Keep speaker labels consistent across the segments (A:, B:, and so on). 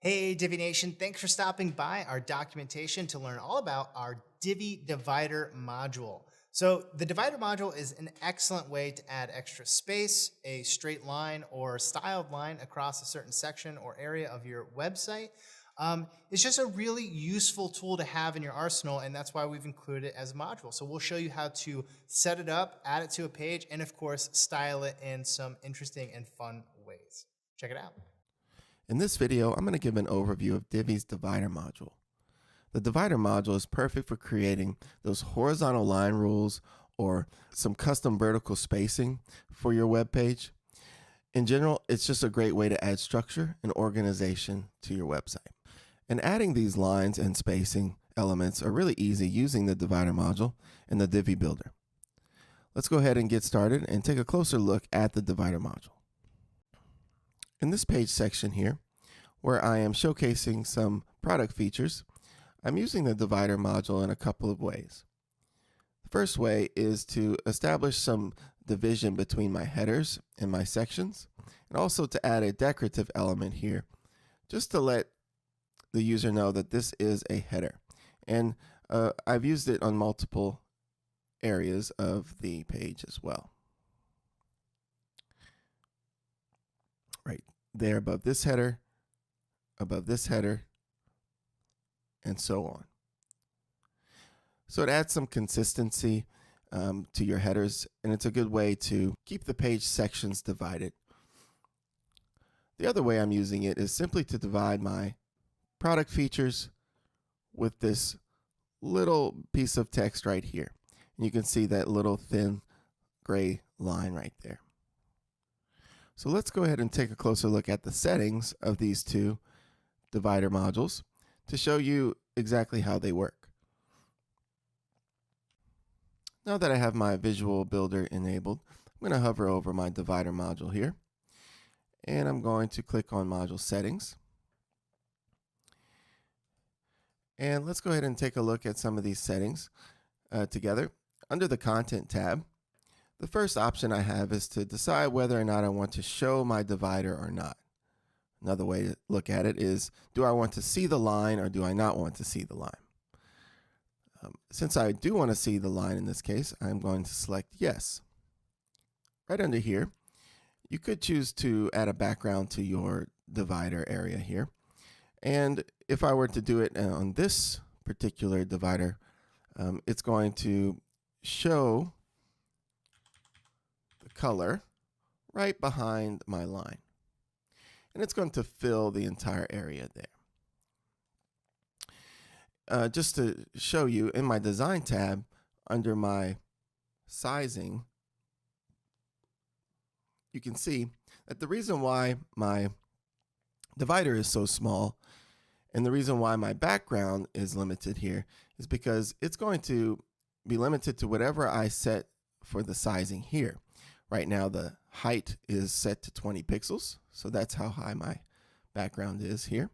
A: Hey, Divi Nation, thanks for stopping by our documentation to learn all about our Divi divider module. So the divider module is an excellent way to add extra space, a straight line or styled line across a certain section or area of your website. It's just a really useful tool to have in your arsenal, and that's why we've included it as a module. So we'll show you how to set it up, add it to a page, and of course, style it in some interesting and fun ways. Check it out.
B: In this video, I'm going to give an overview of Divi's divider module. The divider module is perfect for creating those horizontal line rules or some custom vertical spacing for your web page. In general, it's just a great way to add structure and organization to your website. And adding these lines and spacing elements are really easy using the divider module in the Divi Builder. Let's go ahead and get started and take a closer look at the divider module. In this page section here, where I am showcasing some product features, I'm using the divider module in a couple of ways. The first way is to establish some division between my headers and my sections, and also to add a decorative element here, just to let the user know that this is a header. And I've used it on multiple areas of the page as well. Right there above this header, and so on. So it adds some consistency to your headers, and it's a good way to keep the page sections divided. The other way I'm using it is simply to divide my product features with this little piece of text right here. And you can see that little thin gray line right there. So let's go ahead and take a closer look at the settings of these two divider modules to show you exactly how they work. Now that I have my visual builder enabled, I'm going to hover over my divider module here, and I'm going to click on module settings. And let's go ahead and take a look at some of these settings together. Under the content tab, the first option I have is to decide whether or not I want to show my divider or not. Another way to look at it is, do I want to see the line or do I not want to see the line? Since I do want to see the line in this case, I'm going to select yes. Right under here, you could choose to add a background to your divider area here. And if I were to do it on this particular divider, it's going to show the color right behind my line. And it's going to fill the entire area there. Just to show you, in my design tab, under my sizing, you can see that the reason why my divider is so small and the reason why my background is limited here is because it's going to be limited to whatever I set for the sizing here. Right now, the height is set to 20 pixels, so that's how high my background is here.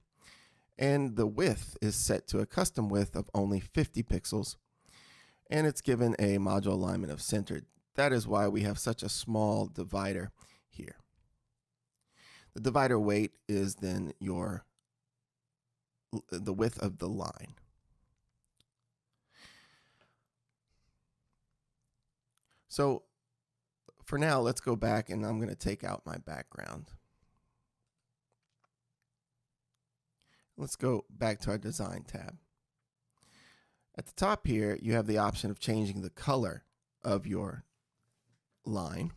B: And the width is set to a custom width of only 50 pixels, and it's given a module alignment of centered. That is why we have such a small divider here. The divider weight is then the width of the line. So for now, let's go back and I'm going to take out my background. Let's go back to our design tab. At the top here, you have the option of changing the color of your line.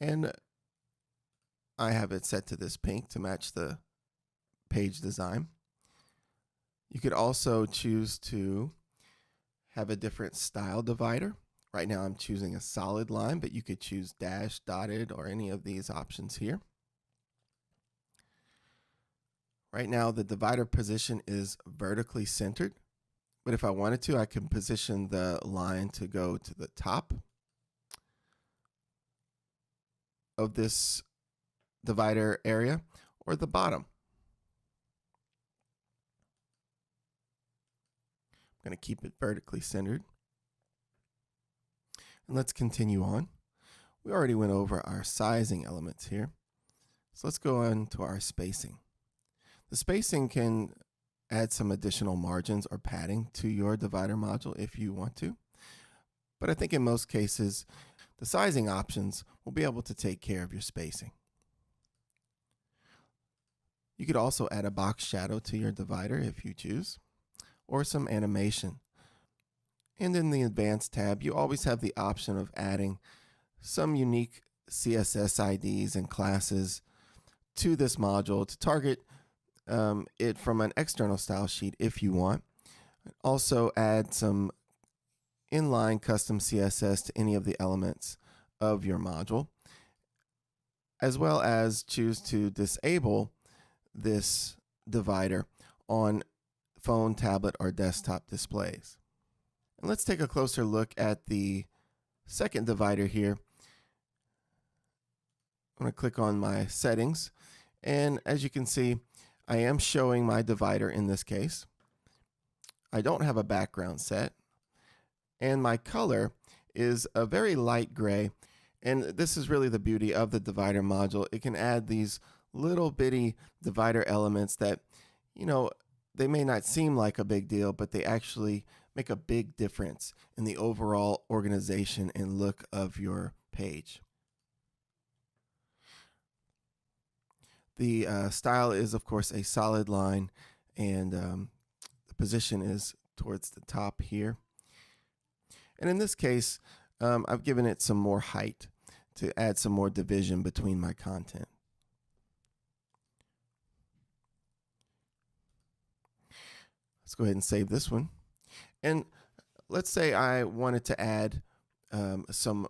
B: And I have it set to this pink to match the page design. You could also choose to have a different style divider. Right now I'm choosing a solid line, but you could choose dash, dotted, or any of these options here. Right now the divider position is vertically centered, but if I wanted to, I can position the line to go to the top of this divider area or the bottom. I'm going to keep it vertically centered. And let's continue on. We already went over our sizing elements here. So let's go on to our spacing. The spacing can add some additional margins or padding to your divider module if you want to. But I think in most cases, the sizing options will be able to take care of your spacing. You could also add a box shadow to your divider if you choose, or some animation. And in the Advanced tab, you always have the option of adding some unique CSS IDs and classes to this module to target it from an external style sheet if you want. Also add some inline custom CSS to any of the elements of your module, as well as choose to disable this divider on phone, tablet, or desktop displays. And let's take a closer look at the second divider here. I'm going to click on my settings, and as you can see, I am showing my divider in this case. I don't have a background set, and my color is a very light gray, and this is really the beauty of the divider module. It can add these little bitty divider elements that, they may not seem like a big deal, but they actually make a big difference in the overall organization and look of your page. The style is, of course, a solid line, and the position is towards the top here. And in this case, I've given it some more height to add some more division between my content. Let's go ahead and save this one. And let's say I wanted to add some,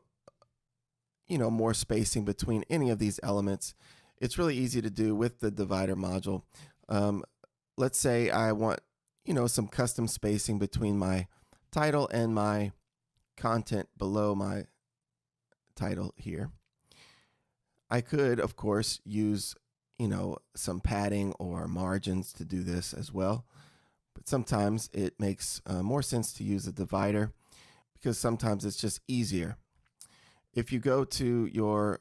B: more spacing between any of these elements. It's really easy to do with the divider module. Let's say I want, some custom spacing between my title and my content below my title here. I could, of course, use, some padding or margins to do this as well. But sometimes it makes more sense to use a divider because sometimes it's just easier. If you go to your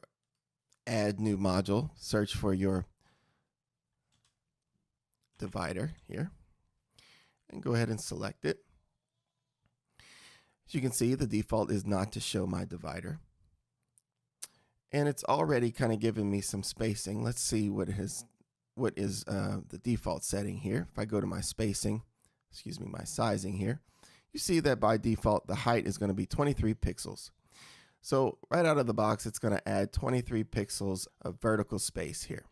B: Add New Module, search for your divider here, and go ahead and select it. As you can see, the default is not to show my divider. And it's already kind of given me some spacing. Let's see what is the default setting here. If I go to my my sizing here, you see that by default, the height is going to be 23 pixels. So right out of the box, it's going to add 23 pixels of vertical space here.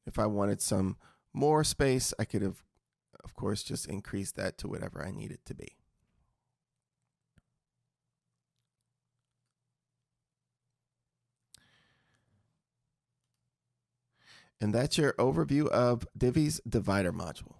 B: If I wanted some more space, I could have, of course, just increased that to whatever I need it to be. And that's your overview of Divi's divider module.